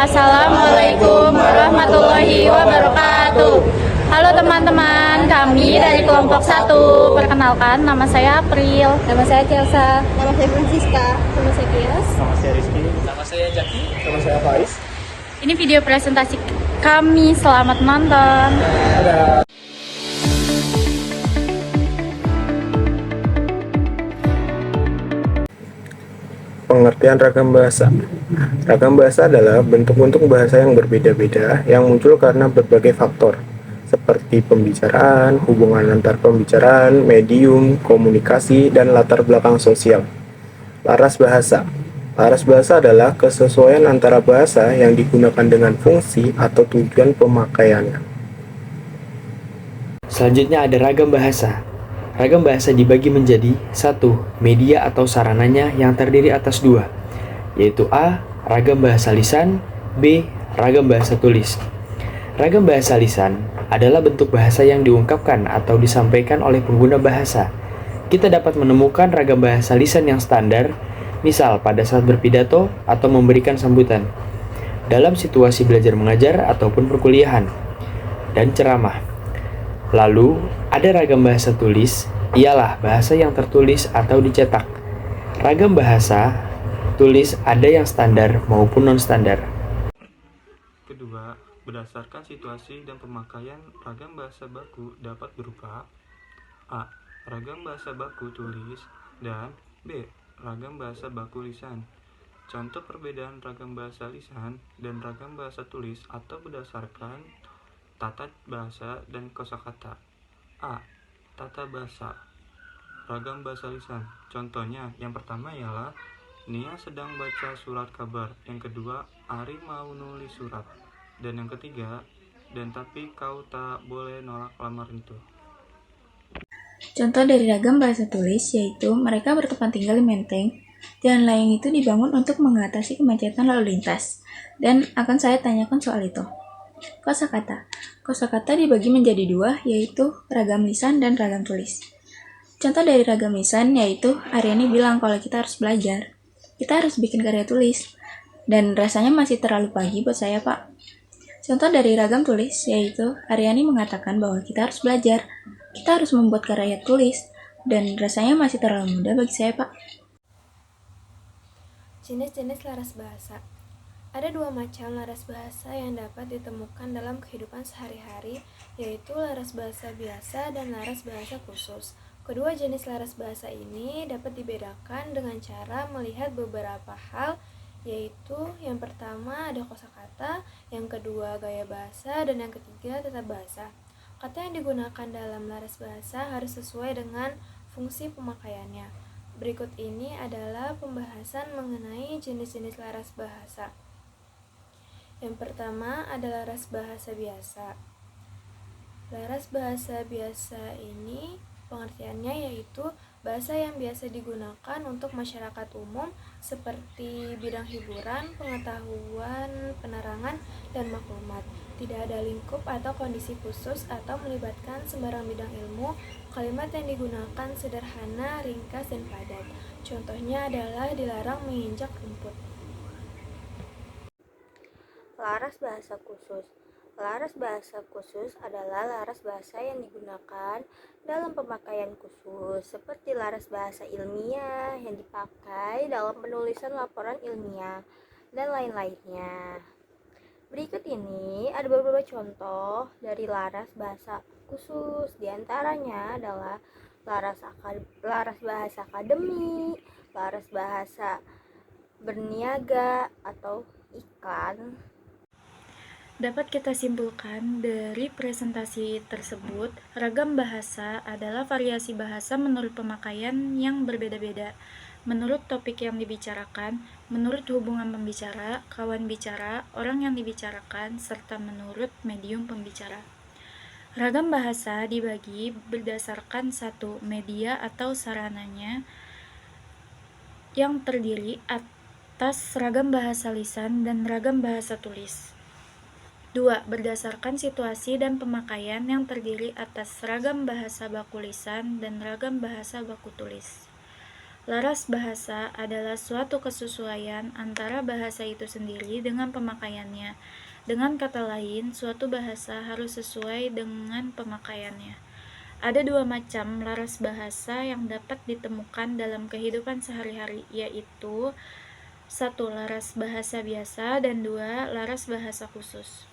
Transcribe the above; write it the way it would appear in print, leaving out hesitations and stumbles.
Assalamualaikum warahmatullahi wabarakatuh. Halo teman-teman, kami dari kelompok 1. Perkenalkan, nama saya April. Nama saya Chelsea. Nama saya Francisca. Nama saya Kias. Nama saya Rizky. Nama saya Jaki. Nama saya Faiz. Ini video presentasi kami, selamat menonton. Pengertian ragam bahasa. Ragam bahasa adalah bentuk-bentuk bahasa yang berbeda-beda yang muncul karena berbagai faktor, seperti pembicaraan, hubungan antar pembicaraan, medium, komunikasi, dan latar belakang sosial. Laras bahasa. Laras bahasa adalah kesesuaian antara bahasa yang digunakan dengan fungsi atau tujuan pemakaiannya. Selanjutnya ada ragam bahasa. Ragam bahasa dibagi menjadi 1. Media atau sarananya yang terdiri atas 2, yaitu A. Ragam bahasa lisan, B. Ragam bahasa tulis. Ragam bahasa lisan adalah bentuk bahasa yang diungkapkan atau disampaikan oleh pengguna bahasa. Kita dapat menemukan ragam bahasa lisan yang standar, misal pada saat berpidato atau memberikan sambutan, dalam situasi belajar mengajar ataupun perkuliahan, dan ceramah. Lalu, ada ragam bahasa tulis, ialah bahasa yang tertulis atau dicetak. Ragam bahasa tulis ada yang standar maupun non-standar. Kedua, berdasarkan situasi dan pemakaian, ragam bahasa baku dapat berupa A. Ragam bahasa baku tulis dan B. Ragam bahasa baku lisan. Contoh perbedaan ragam bahasa lisan dan ragam bahasa tulis atau berdasarkan tata bahasa dan kosakata. A. Tata bahasa. Ragam bahasa lisan. Contohnya, yang pertama ialah Nia sedang baca surat kabar. Yang kedua, Ari mau nulis surat. Dan yang ketiga, dan tapi kau tak boleh nolak lamaran itu. Contoh dari ragam bahasa tulis yaitu mereka bertempat tinggal di Menteng. Jalan layang itu dibangun untuk mengatasi kemacetan lalu lintas. Dan akan saya tanyakan soal itu. Kosakata. Kosakata dibagi menjadi 2, yaitu ragam lisan dan ragam tulis. Contoh dari ragam lisan yaitu Aryani bilang kalau kita harus belajar. Kita harus bikin karya tulis. Dan rasanya masih terlalu pagi buat saya, Pak. Contoh dari ragam tulis yaitu Aryani mengatakan bahwa kita harus belajar. Kita harus membuat karya tulis. Dan rasanya masih terlalu muda bagi saya, Pak. Jenis-jenis laras bahasa. Ada 2 macam laras bahasa yang dapat ditemukan dalam kehidupan sehari-hari, yaitu laras bahasa biasa dan laras bahasa khusus. Kedua jenis laras bahasa ini dapat dibedakan dengan cara melihat beberapa hal, yaitu yang pertama ada kosakata, yang kedua gaya bahasa, dan yang ketiga tata bahasa. Kata yang digunakan dalam laras bahasa harus sesuai dengan fungsi pemakaiannya. Berikut ini adalah pembahasan mengenai jenis-jenis laras bahasa. Yang pertama adalah laras bahasa biasa. Laras bahasa biasa ini pengertiannya yaitu bahasa yang biasa digunakan untuk masyarakat umum seperti bidang hiburan, pengetahuan, penerangan, dan maklumat. Tidak ada lingkup atau kondisi khusus atau melibatkan sembarang bidang ilmu. Kalimat yang digunakan sederhana, ringkas, dan padat. Contohnya adalah dilarang menginjak rumput. Laras bahasa khusus. Laras bahasa khusus adalah laras bahasa yang digunakan dalam pemakaian khusus, seperti laras bahasa ilmiah yang dipakai dalam penulisan laporan ilmiah, dan lain-lainnya. Berikut ini ada beberapa contoh dari laras bahasa khusus. Di antaranya adalah laras bahasa akademi, laras bahasa berniaga atau iklan. Dapat kita simpulkan dari presentasi tersebut, ragam bahasa adalah variasi bahasa menurut pemakaian yang berbeda-beda, menurut topik yang dibicarakan, menurut hubungan pembicara, kawan bicara, orang yang dibicarakan, serta menurut medium pembicara. Ragam bahasa dibagi berdasarkan 1. Media atau sarananya yang terdiri atas ragam bahasa lisan dan ragam bahasa tulis. 2. Berdasarkan situasi dan pemakaian yang terdiri atas ragam bahasa baku lisan dan ragam bahasa baku tulis. Laras bahasa adalah suatu kesesuaian antara bahasa itu sendiri dengan pemakaiannya. Dengan kata lain, suatu bahasa harus sesuai dengan pemakaiannya. Ada dua macam laras bahasa yang dapat ditemukan dalam kehidupan sehari-hari, yaitu 1. Laras bahasa biasa dan 2. Laras bahasa khusus.